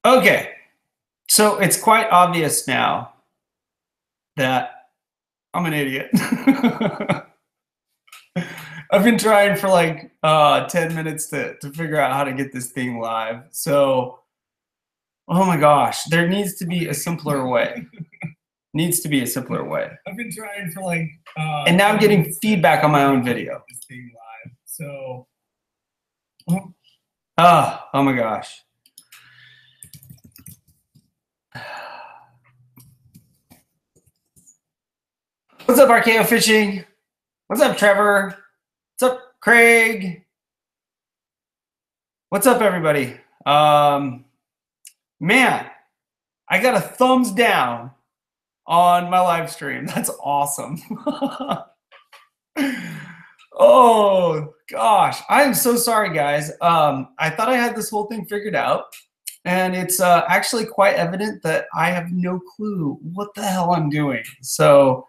Okay, so it's quite obvious now that I'm an idiot. I've been trying for like 10 minutes to figure out how to get this thing live. So, oh my gosh, there needs to be a simpler way. Needs to be a simpler way. I've been trying for like and now I'm getting feedback on my own video. This thing live. So, oh my gosh. What's up, RKO Fishing? What's up, Trevor? What's up, Craig? What's up, everybody? Man, I got a thumbs down on my live stream. That's awesome. Oh gosh, I am so sorry, guys. I thought I had this whole thing figured out, and it's actually quite evident that I have no clue what the hell I'm doing. So,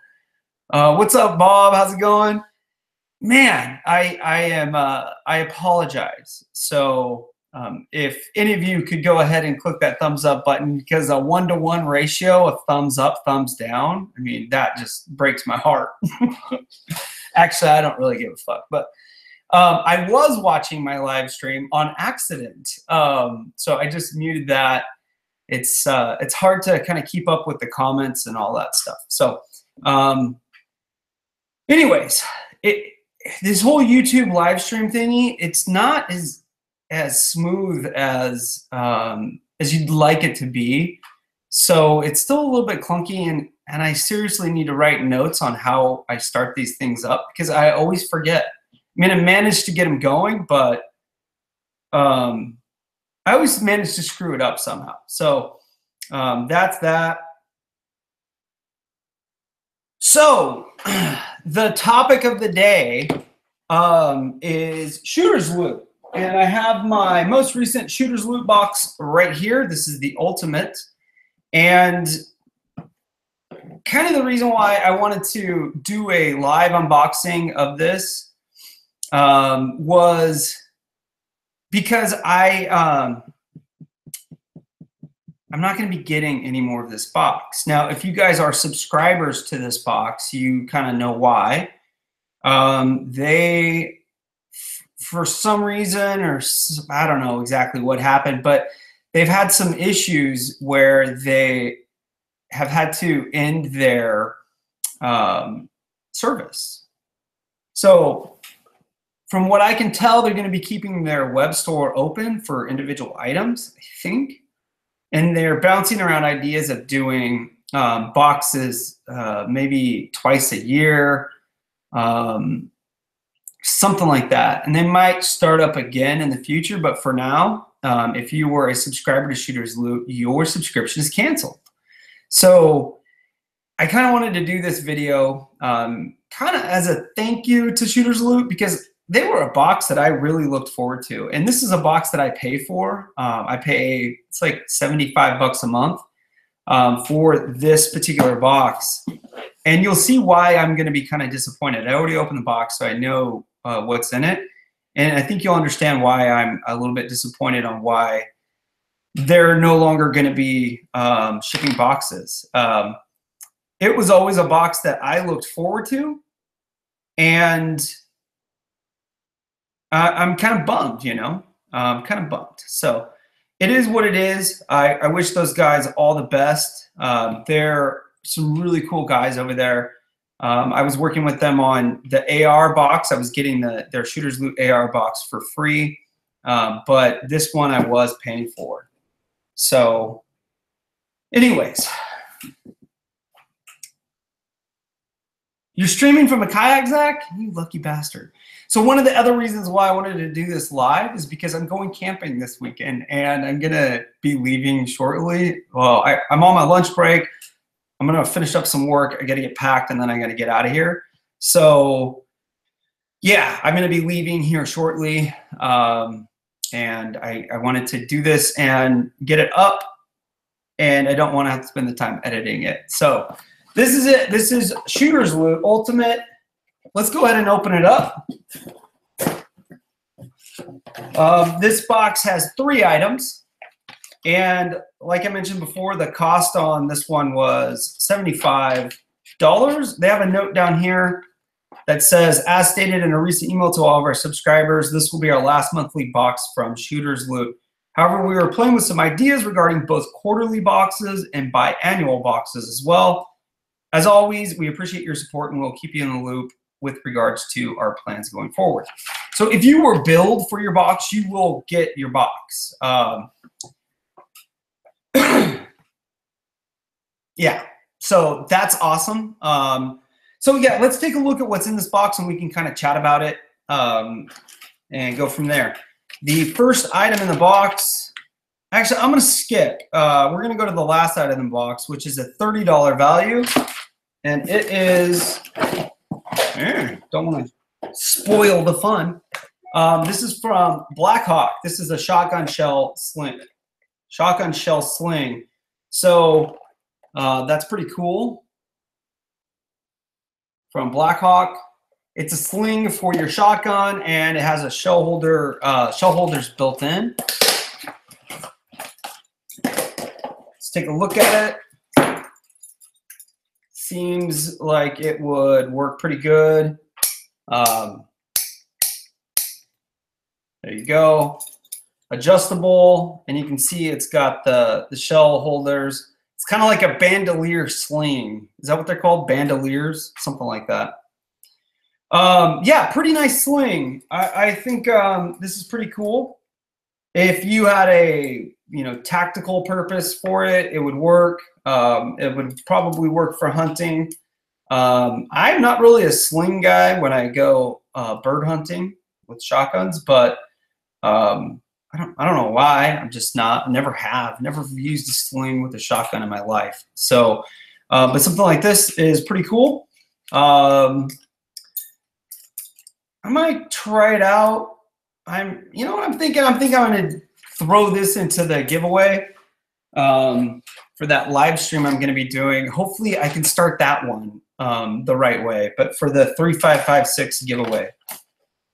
what's up, Bob? How's it going? Man, I apologize. So if any of you could go ahead and click that thumbs up button, because a 1-to-1 ratio of thumbs up, thumbs down, I mean, that just breaks my heart. Actually, I don't really give a fuck. But I was watching my live stream on accident. So I just muted that. It's hard to kind of keep up with the comments and all that stuff. So anyways, this whole YouTube live stream thingy, it's not as smooth as you'd like it to be. So it's still a little bit clunky, and I seriously need to write notes on how I start these things up, because I always forget. I mean, I managed to get them going, but I always manage to screw it up somehow. So that's that. So the topic of the day is shooter's loot. And I have my most recent shooter's loot box right here. This is the ultimate. And kind of the reason why I wanted to do a live unboxing of this was because I'm not going to be getting any more of this box. Now, if you guys are subscribers to this box, you kind of know why. They, for some reason, or I don't know exactly what happened, but they've had some issues where they have had to end their service. So from what I can tell, they're going to be keeping their web store open for individual items, I think. And they're bouncing around ideas of doing boxes maybe twice a year, something like that. And they might start up again in the future. But for now, if you were a subscriber to Shooter's Loot, your subscription is canceled. So I kind of wanted to do this video kind of as a thank you to Shooter's Loot, because they were a box that I really looked forward to. And this is a box that I pay for. I pay, it's like 75 bucks a month for this particular box. And you'll see why I'm going to be kind of disappointed. I already opened the box, so I know what's in it. And I think you'll understand why I'm a little bit disappointed on why they're no longer going to be shipping boxes. It was always a box that I looked forward to. And I'm kind of bummed, you know. I'm kind of bummed. So it is what it is. I wish those guys all the best. They're some really cool guys over there. I was working with them on the AR box. I was getting their Shooter's Loot AR box for free. But this one I was paying for. So anyways. You're streaming from a kayak, Zach? You lucky bastard. So one of the other reasons why I wanted to do this live is because I'm going camping this weekend, and I'm going to be leaving shortly. Well, I'm on my lunch break. I'm going to finish up some work. I got to get packed, and then I got to get out of here. So, yeah, I'm going to be leaving here shortly, and I wanted to do this and get it up, and I don't want to have to spend the time editing it. So this is it. This is Shooter's Loot Ultimate. Let's go ahead and open it up. This box has 3 items, And like I mentioned before, the cost on this one was $75. They have a note down here that says, as stated in a recent email to all of our subscribers, this will be our last monthly box from Shooter's Loot. However, we were playing with some ideas regarding both quarterly boxes and biannual boxes as well. As always, we appreciate your support and we'll keep you in the loop with regards to our plans going forward. So if you were billed for your box, you will get your box. Yeah, so that's awesome. So yeah, let's take a look at what's in this box and we can kind of chat about it and go from there. The first item in the box, actually I'm gonna skip. We're gonna go to the last item in the box, which is a $30 value. And it is, don't wanna spoil the fun. This is from Blackhawk. This is a shotgun shell sling. So that's pretty cool. From Blackhawk, it's a sling for your shotgun, and it has a shell holder, shell holders built in. Let's take a look at it. Seems like it would work pretty good. There you go. Adjustable, and you can see it's got the shell holders. It's kind of like a bandolier sling. Is that what they're called? Bandoliers? Something like that. Yeah, pretty nice sling. I think this is pretty cool. If you had a tactical purpose for it, it would work. It would probably work for hunting. I'm not really a sling guy when I go bird hunting with shotguns, but I don't know why. I'm just not. Never used a sling with a shotgun in my life. So, but something like this is pretty cool. I might try it out. I'm thinking I'm going to throw this into the giveaway for that live stream I'm going to be doing. Hopefully, I can start that one the right way. But for the 3556 giveaway,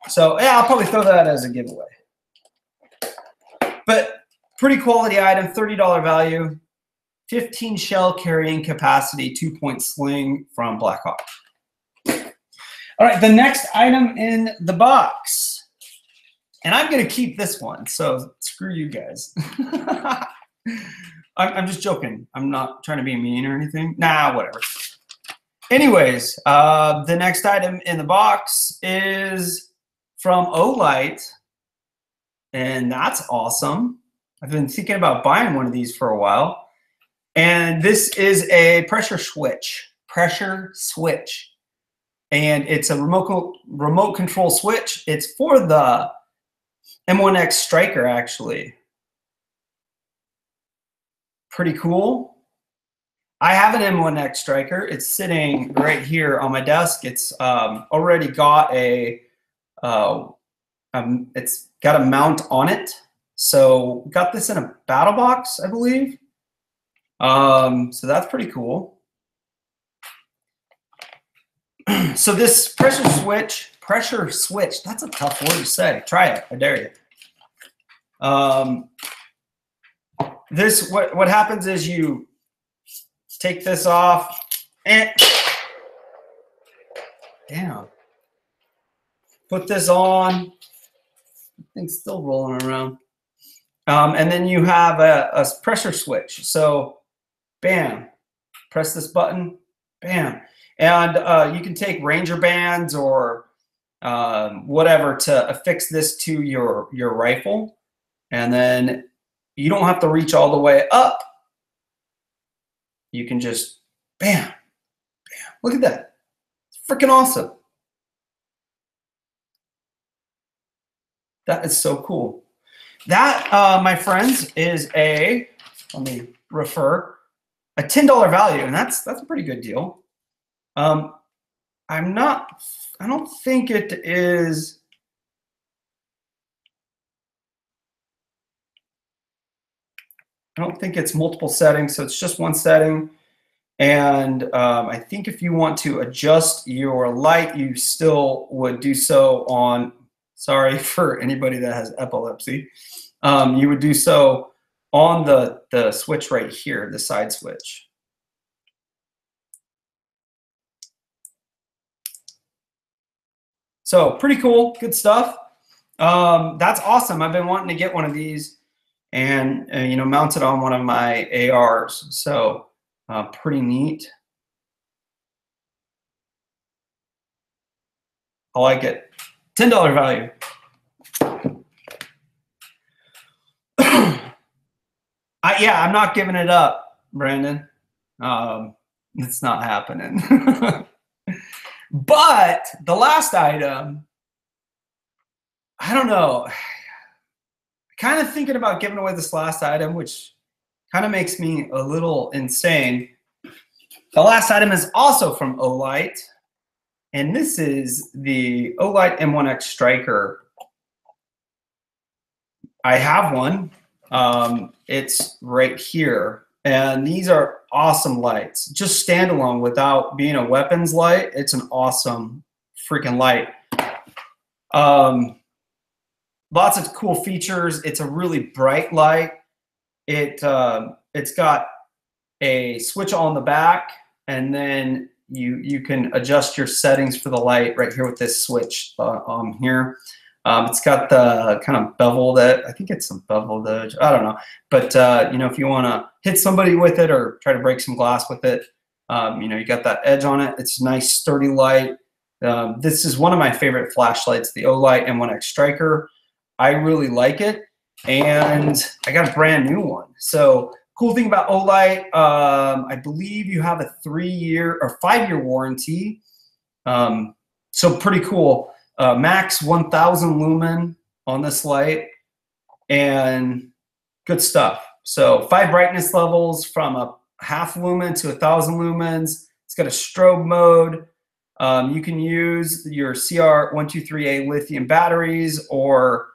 so yeah, I'll probably throw that as a giveaway. But pretty quality item, $30 value, 15 shell carrying capacity, 2-point sling from Blackhawk. All right, the next item in the box, and I'm gonna keep this one, so screw you guys. I'm just joking. I'm not trying to be mean or anything. Nah, whatever. Anyways, the next item in the box is from Olight. And that's awesome. I've been thinking about buying one of these for a while. And this is a pressure switch. And it's a remote control switch. It's for the M1X Striker, actually. Pretty cool. I have an M1X Striker. It's sitting right here on my desk. It's already got it's got a mount on it. So got this in a battle box, I believe. So that's pretty cool. So this pressure switch, that's a tough word to say. Try it, I dare you. What happens is you take this off and damn. Put this on. Thing's still rolling around. And then you have a pressure switch. So, bam, press this button, bam. And you can take Ranger bands or whatever to affix this to your rifle. And then you don't have to reach all the way up. You can just, bam, bam. Look at that. It's freaking awesome. That is so cool. That, my friends, is let me refer, a $10 value, and that's a pretty good deal. I don't think it is. I don't think it's multiple settings, so it's just one setting. And I think if you want to adjust your light, you still would do so on, sorry for anybody that has epilepsy, you would do so on the switch right here, the side switch. So pretty cool, good stuff. That's awesome. I've been wanting to get one of these and you know, mount it on one of my ARs. So pretty neat. I like it. $10 value. Yeah, I'm not giving it up, Brandon. It's not happening. But the last item, I don't know. Kind of thinking about giving away this last item, which kind of makes me a little insane. The last item is also from Olight, and this is the Olight M1X Striker. I have one. It's right here, and these are awesome lights. Just standalone without being a weapons light. It's an awesome freaking light. Lots of cool features. It's a really bright light. It's got a switch on the back, and then you can adjust your settings for the light right here with this switch on here. It's got the kind of beveled edge. I think it's some beveled edge. I don't know. But, you know, if you want to hit somebody with it or try to break some glass with it, you know, you got that edge on it. It's a nice, sturdy light. This is one of my favorite flashlights, the Olight M1X Striker. I really like it. And I got a brand new one. So cool thing about Olight, I believe you have a 3-year or 5-year warranty. So pretty cool. Max 1000 lumen on this light, and good stuff. So 5 brightness levels from a half lumen to 1000 lumens. It's got a strobe mode. You can use your CR123A lithium batteries, or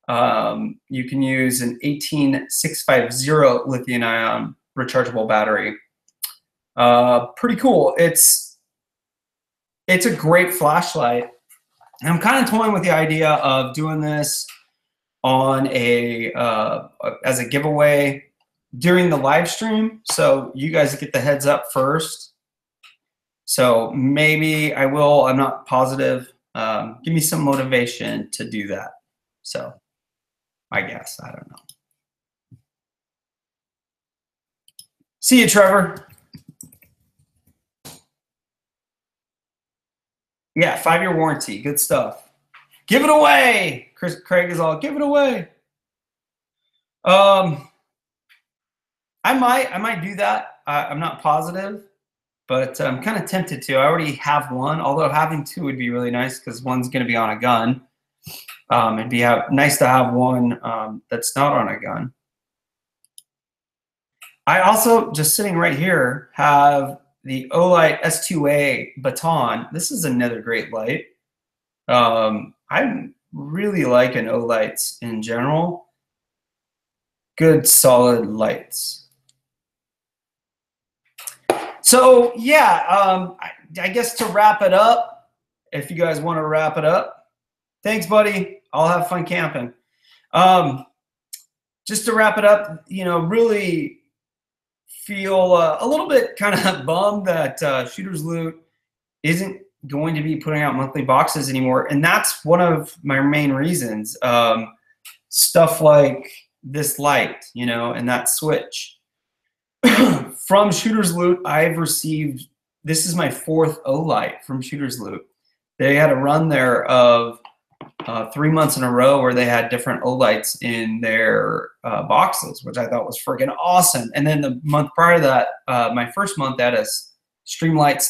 you can use an 18650 lithium ion rechargeable battery. Pretty cool. It's a great flashlight. And I'm kind of toying with the idea of doing this on as a giveaway during the live stream, so you guys get the heads up first. So maybe I will. I'm not positive. Give me some motivation to do that. So I guess, I don't know. See you, Trevor. Yeah, 5-year warranty. Good stuff. Give it away. Craig is all, give it away. I might do that. I'm not positive, but I'm kind of tempted to. I already have one, although having 2 would be really nice because one's going to be on a gun. It'd be nice to have one that's not on a gun. I also, just sitting right here, have the Olight S2A baton. This is another great light. I really like an Olights in general. Good, solid lights. So yeah, I guess to wrap it up, if you guys want to wrap it up, thanks, buddy. I'll have fun camping. Just to wrap it up, you know, really feel a little bit kind of bummed that Shooters Loot isn't going to be putting out monthly boxes anymore, and that's one of my main reasons. Stuff like this light, you know, and that switch. From Shooters Loot, I've received, this is my 4th Olight from Shooters Loot. They had a run there of 3 months in a row where they had different Olights in their boxes, which I thought was freaking awesome. And then the month prior to that, my first month, they had a Streamlight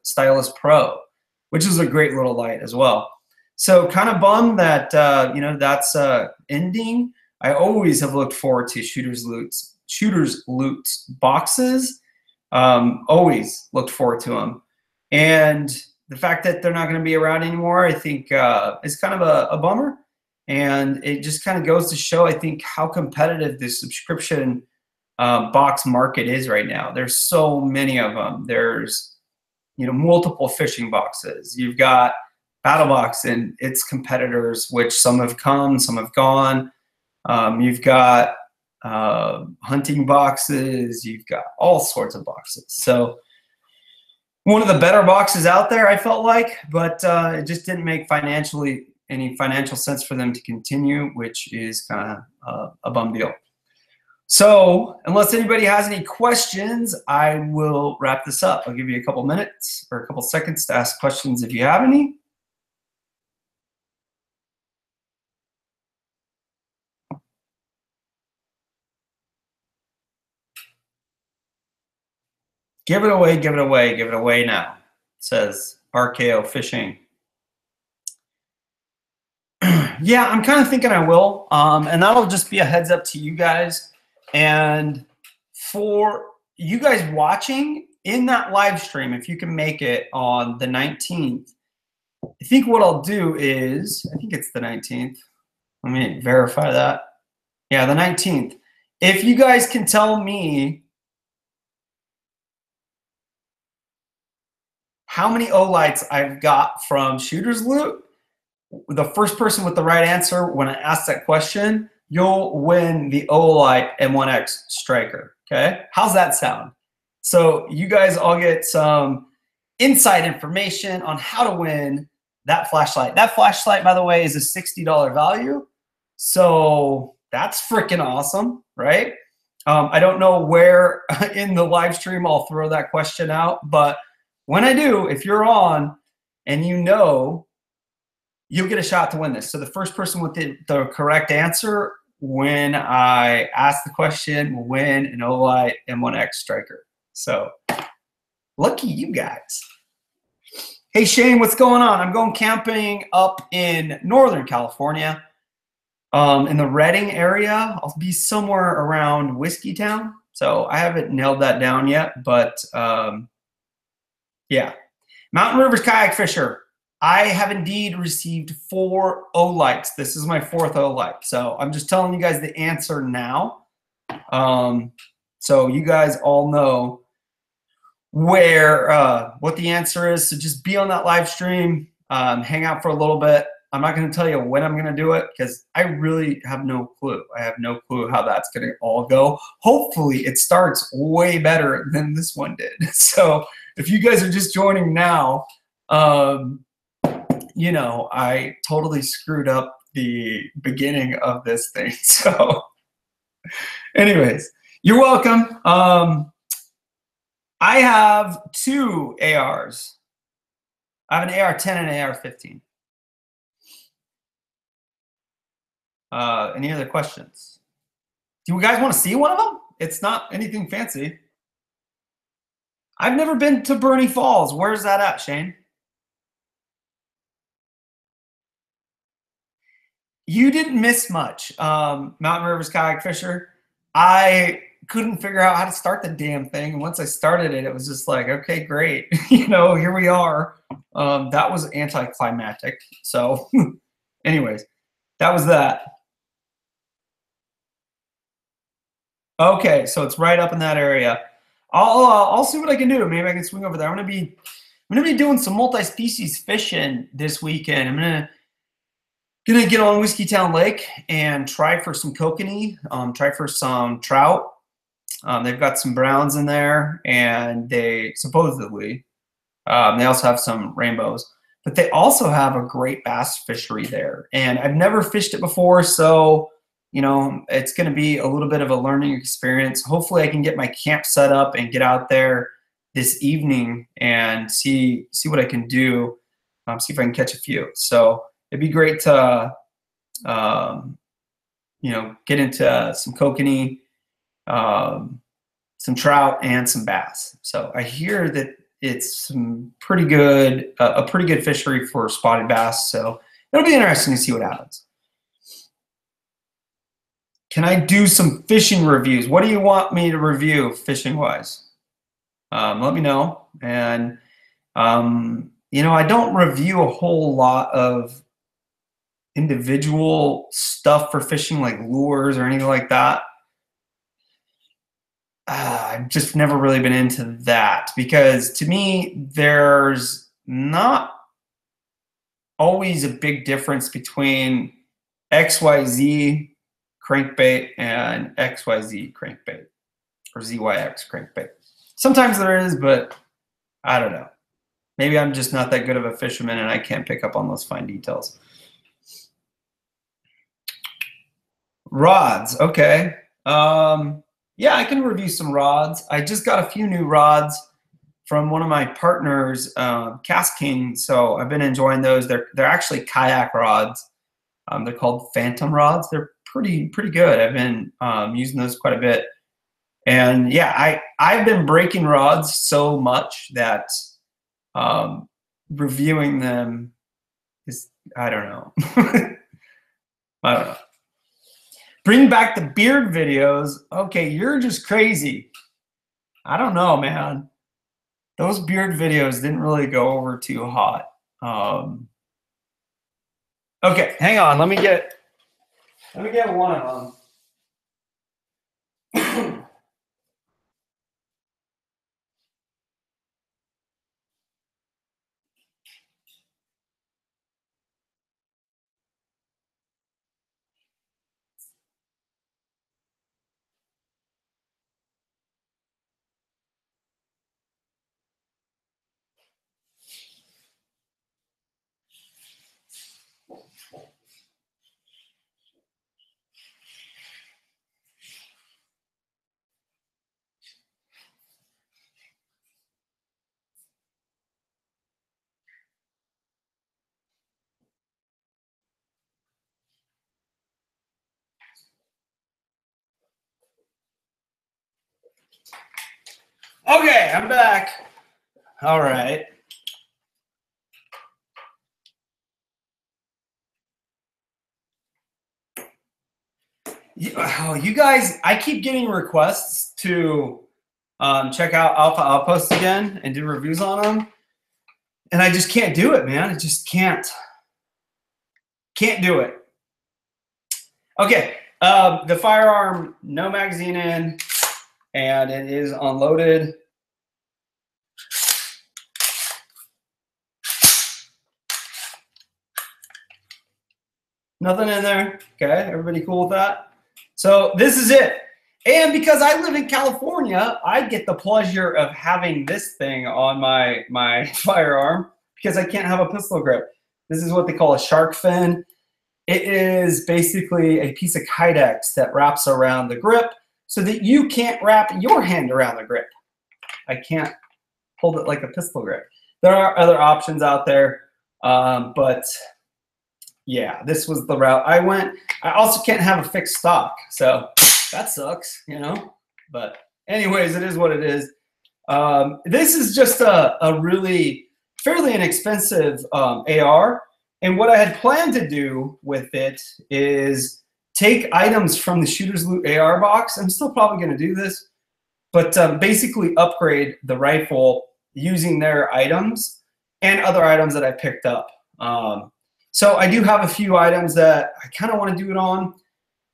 Stylus Pro, which is a great little light as well. So kind of bummed that you know, that's ending. I always have looked forward to Shooters Loot boxes. Always looked forward to them, and the fact that they're not going to be around anymore, I think, is kind of a bummer. And it just kind of goes to show, I think, how competitive the subscription box market is right now. There's so many of them. There's, you know, multiple fishing boxes. You've got BattleBox and its competitors, which some have come, some have gone. You've got hunting boxes. You've got all sorts of boxes. So one of the better boxes out there, I felt like, but it just didn't make any financial sense for them to continue, which is kind of a bum deal. So unless anybody has any questions, I will wrap this up. I'll give you a couple minutes or a couple seconds to ask questions if you have any. Give it away, give it away, give it away now, says RKO Fishing. Yeah, I'm kind of thinking I will. And that'll just be a heads up to you guys. And for you guys watching in that live stream, if you can make it on the 19th, I think what I'll do is, I think it's the 19th. Let me verify that. Yeah, the 19th. If you guys can tell me how many Olights I've got from Shooter's Loot, the first person with the right answer when I ask that question, you'll win the Olight M1X Striker. Okay, how's that sound? So you guys all get some inside information on how to win that flashlight. That flashlight, by the way, is a $60 value. So that's freaking awesome, right? I don't know where in the live stream I'll throw that question out, but when I do, if you're on and you know, you'll get a shot to win this. So the first person with the correct answer when I ask the question will win an Olight M1X Striker. So lucky you guys. Hey Shane, what's going on? I'm going camping up in Northern California, in the Redding area. I'll be somewhere around Whiskey Town. So I haven't nailed that down yet, but yeah. Mountain Rivers Kayak Fisher. I have indeed received 4 Olights. This is my 4th Olight. So I'm just telling you guys the answer now. So you guys all know where what the answer is. So just be on that live stream, hang out for a little bit. I'm not going to tell you when I'm going to do it because I really have no clue. I have no clue how that's going to all go. Hopefully it starts way better than this one did. So if you guys are just joining now, you know, I totally screwed up the beginning of this thing. So anyways, you're welcome. I have 2 ARs. I have an AR-10 and an AR-15. Any other questions? Do you guys want to see one of them? It's not anything fancy. I've never been to Bernie Falls. Where's that at, Shane? You didn't miss much. Mountain Rivers Kayak Fisher. I couldn't figure out how to start the damn thing. And once I started it, it was just like, okay, great. You know, here we are. That was anticlimactic. So anyways, that was that. Okay, so it's right up in that area. I'll see what I can do. Maybe I can swing over there. I'm gonna be doing some multi-species fishing this weekend. I'm gonna get on Whiskey Town Lake and try for some kokanee, try for some trout. They've got some browns in there, and they supposedly they also have some rainbows. But they also have a great bass fishery there, and I've never fished it before, so you know, it's going to be a little bit of a learning experience. Hopefully I can get my camp set up and get out there this evening and see what I can do, see if I can catch a few. So it'd be great to, you know, get into some kokanee, some trout, and some bass. So I hear that it's some pretty good, a pretty good fishery for spotted bass. So it'll be interesting to see what happens. Can I do some fishing reviews? What do you want me to review fishing-wise? Let me know. And, you know, I don't review a whole lot of individual stuff for fishing, like lures or anything like that. I've just never really been into that because to me, there's not always a big difference between XYZ crankbait and XYZ crankbait or ZYX crankbait. Sometimes there is, but I don't know. Maybe I'm just not that good of a fisherman and I can't pick up on those fine details. Rods, okay. Yeah, I can review some rods. I just got a few new rods from one of my partners, Cast King. So I've been enjoying those. They're actually kayak rods. They're called Phantom rods. They're pretty good. I've been using those quite a bit. And yeah, I've been breaking rods so much that reviewing them is, I don't know. I don't know. Bring back the beard videos. Okay, you're just crazy. I don't know, man. Those beard videos didn't really go over too hot. Okay, hang on. Let me get one of them. Okay, I'm back. All right. You guys, I keep getting requests to check out Alpha Outpost again and do reviews on them. And I just can't do it, man. I just can't do it. Okay, the firearm, no magazine in, and it is unloaded. Nothing in there. Okay, everybody cool with that? So this is it. And because I live in California, I get the pleasure of having this thing on my firearm because I can't have a pistol grip. This is what they call a shark fin. It is basically a piece of Kydex that wraps around the grip so that you can't wrap your hand around the grip. I can't hold it like a pistol grip. There are other options out there, but yeah, this was the route I went. I also can't have a fixed stock, so that sucks, you know? But anyways, it is what it is. This is just a really fairly inexpensive AR. And what I had planned to do with it is take items from the Shooter's Loot AR box. I'm still probably going to do this, but basically upgrade the rifle using their items and other items that I picked up. So I do have a few items that I kind of want to do it on,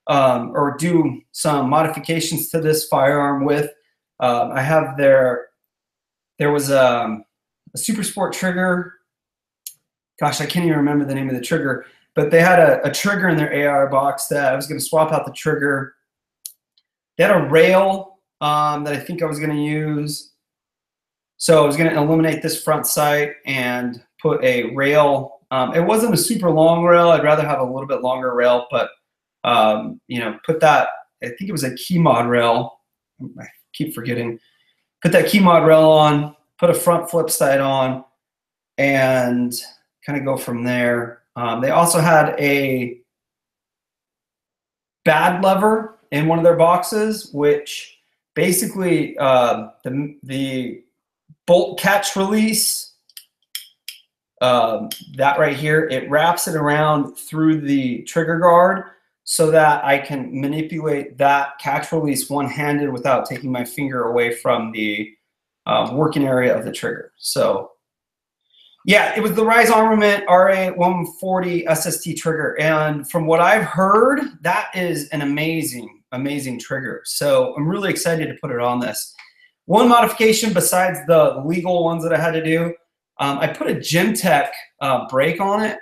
or do some modifications to this firearm with. I have there was a Super Sport trigger. Gosh, I can't even remember the name of the trigger, but they had a trigger in their AR box that I was going to swap out the trigger. They had a rail that I think I was going to use. So I was going to eliminate this front sight and put a rail. It wasn't a super long rail. I'd rather have a little bit longer rail, but you know, put that, I think it was a key mod rail. I keep forgetting. Put that key mod rail on, put a front flip sight on, and kind of go from there. They also had a bad lever in one of their boxes, which basically the bolt catch release, that right here, it wraps it around through the trigger guard so that I can manipulate that catch release one-handed without taking my finger away from the working area of the trigger. So yeah, it was the Rise Armament RA140 SST trigger. And from what I've heard, that is an amazing, amazing trigger. So I'm really excited to put it on this. One modification besides the legal ones that I had to do, I put a Gemtech brake on it.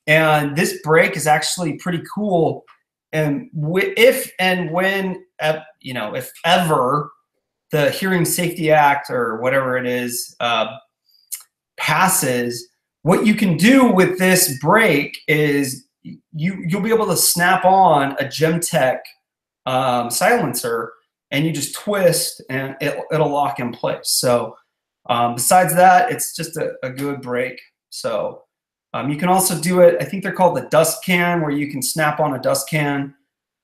And this brake is actually pretty cool. if and when, you know, if ever the Hearing Safety Act or whatever it is passes, what you can do with this brake is you'll be able to snap on a Gemtech silencer, and you just twist and it'll lock in place. So besides that, it's just a good brake. So you can also do it, I think they're called the dust can, where you can snap on a dust can,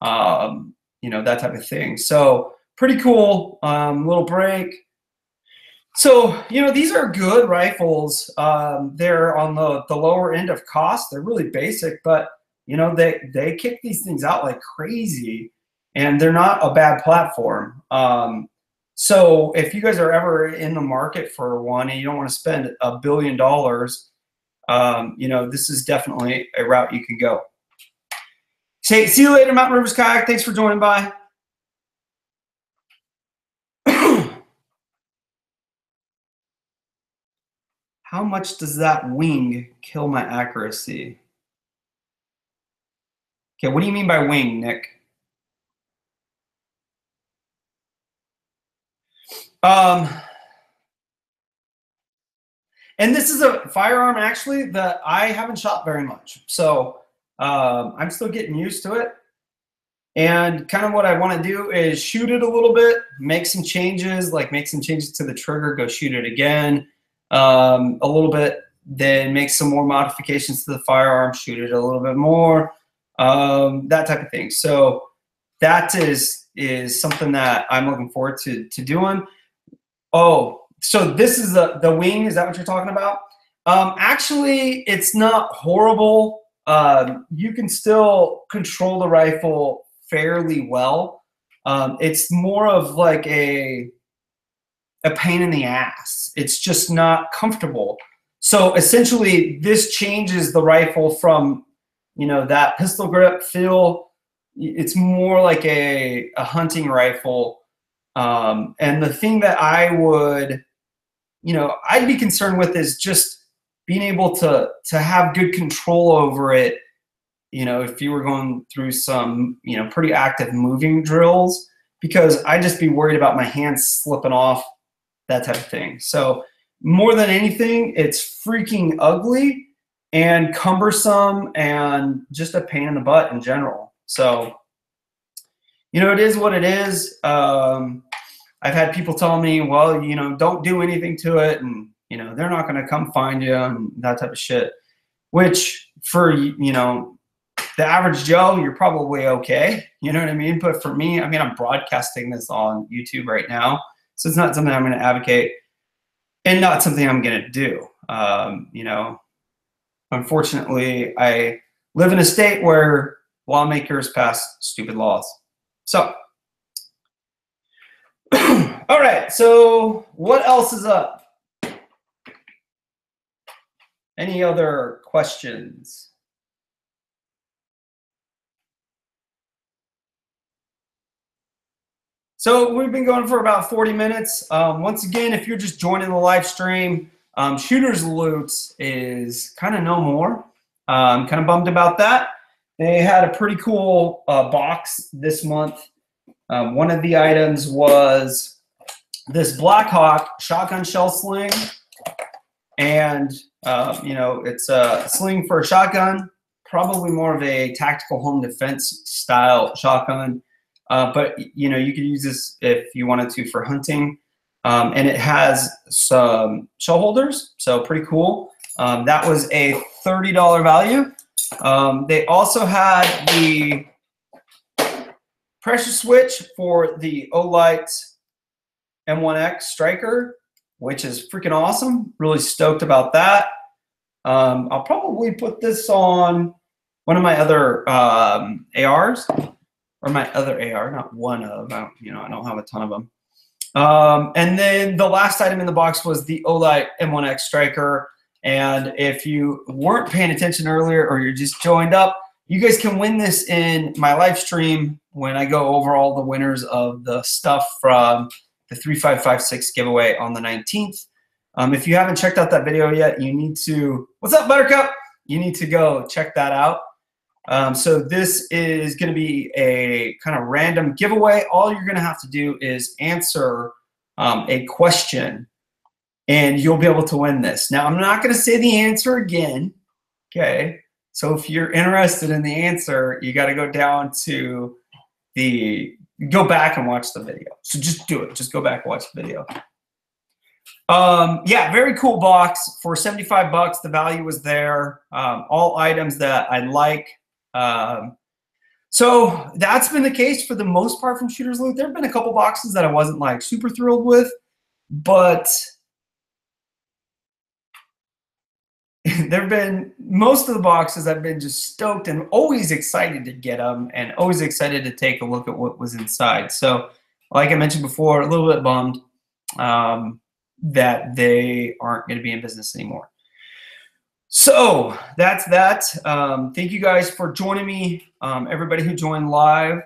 you know, that type of thing. So pretty cool little brake. So, you know, these are good rifles. They're on the lower end of cost. They're really basic, but, you know, they kick these things out like crazy, and they're not a bad platform. So if you guys are ever in the market for one and you don't want to spend $1 billion, you know, this is definitely a route you can go. See you later, Mountain Rivers Kayak. Thanks for joining by. How much does that wing kill my accuracy? Okay, what do you mean by wing, Nick? And this is a firearm, actually, that I haven't shot very much. So I'm still getting used to it. And kind of what I want to do is shoot it a little bit, make some changes, like make some changes to the trigger, go shoot it again a little bit, then make some more modifications to the firearm, shoot it a little bit more, that type of thing. So that is something that I'm looking forward to doing. Oh, so this is the wing. Is that what you're talking about? Actually, it's not horrible. You can still control the rifle fairly well. It's more of like a pain in the ass. It's just not comfortable. So essentially, this changes the rifle from, you know, that pistol grip feel. It's more like a hunting rifle. And the thing that I would, you know, I'd be concerned with is just being able to have good control over it. You know, if you were going through some, you know, pretty active moving drills, because I'd just be worried about my hands slipping off, that type of thing. So more than anything, it's freaking ugly and cumbersome and just a pain in the butt in general. So, you know, it is what it is. I've had people tell me, well, you know, don't do anything to it, and, you know, they're not going to come find you and that type of shit, which for, you know, the average Joe, you're probably okay. You know what I mean? But for me, I mean, I'm broadcasting this on YouTube right now, so it's not something I'm going to advocate and not something I'm going to do. You know, unfortunately, I live in a state where lawmakers pass stupid laws. So, all right, so what else is up? Any other questions? So we've been going for about 40 minutes. Once again, if you're just joining the live stream, Shooters Loot is kind of no more. I'm kind of bummed about that. They had a pretty cool box this month. One of the items was this Blackhawk shotgun shell sling. And, you know, it's a sling for a shotgun, probably more of a tactical home defense style shotgun. But, you know, you could use this if you wanted to for hunting. And it has some shell holders, so pretty cool. That was a $30 value. They also had the pressure switch for the Olight M1X Striker, which is freaking awesome. Really stoked about that. I'll probably put this on one of my other ARs. Or my other AR, not one of, I don't have a ton of them. And then the last item in the box was the Olight M1X Striker. And if you weren't paying attention earlier or you're just joined up, you guys can win this in my live stream when I go over all the winners of the stuff from the 3556 giveaway on the 19th. If you haven't checked out that video yet, you need to, what's up, Buttercup? You need to go check that out. So this is going to be a kind of random giveaway. All you're going to have to do is answer a question, and you'll be able to win this. Now, I'm not going to say the answer again, okay? So if you're interested in the answer, you got to go down to go back and watch the video. So just do it. Just go back and watch the video. Yeah, very cool box for 75 bucks. The value was there. All items that I like. So that's been the case for the most part from Shooter's Loot. There have been a couple boxes that I wasn't like super thrilled with, but there have been most of the boxes I've been just stoked and always excited to get them and always excited to take a look at what was inside. So like I mentioned before, a little bit bummed that they aren't going to be in business anymore. So that's that. Thank you guys for joining me. Everybody who joined live,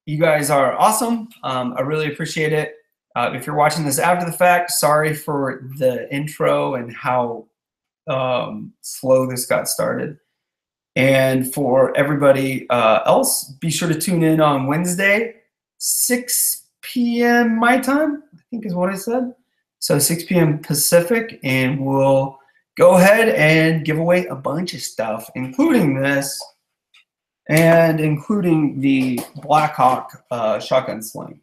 you guys are awesome. I really appreciate it. If you're watching this after the fact, sorry for the intro and how slow this got started. And for everybody else, be sure to tune in on Wednesday, 6 p.m. my time, I think is what I said. So 6 p.m. Pacific, and we'll go ahead and give away a bunch of stuff, including this and including the Blackhawk shotgun sling.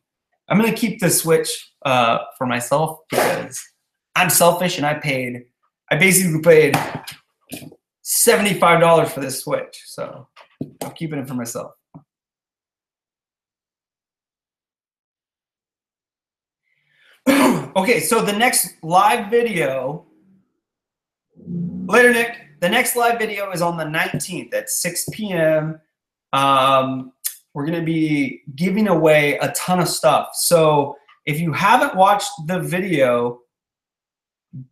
I'm going to keep the Switch for myself because I'm selfish, and I basically paid $75 for this Switch. So I'm keeping it for myself. Okay, so the next live video, later, Nick. The next live video is on the 19th at 6 p.m. We're going to be giving away a ton of stuff. So if you haven't watched the video,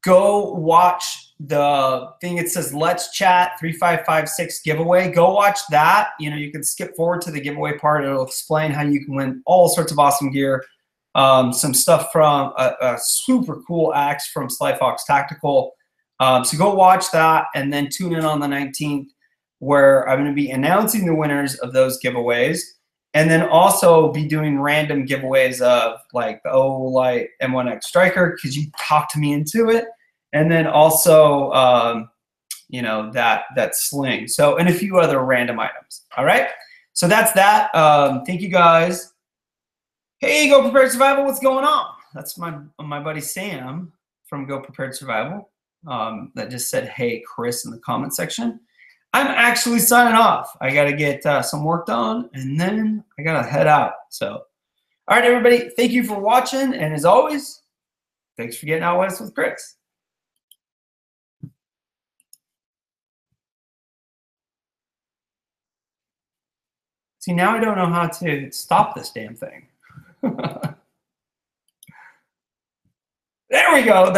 go watch the thing. It says Let's Chat 3556 giveaway. Go watch that. You can skip forward to the giveaway part. It'll explain how you can win all sorts of awesome gear. Some stuff from a super cool axe from Sly Fox Tactical. So go watch that and then tune in on the 19th, where I'm going to be announcing the winners of those giveaways, and then also be doing random giveaways of like the Olight M1X Striker, because you talked me into it, and then also that sling. So, and a few other random items. All right. So that's that. Thank you guys. Hey, Go Prepared Survival, what's going on? That's my buddy Sam from Go Prepared Survival that just said, hey, Chris, in the comment section. I'm actually signing off. I got to get some work done, and then I got to head out. So, all right, everybody, thank you for watching. And as always, thanks for getting out west with Chris. See, now I don't know how to stop this damn thing. There we go.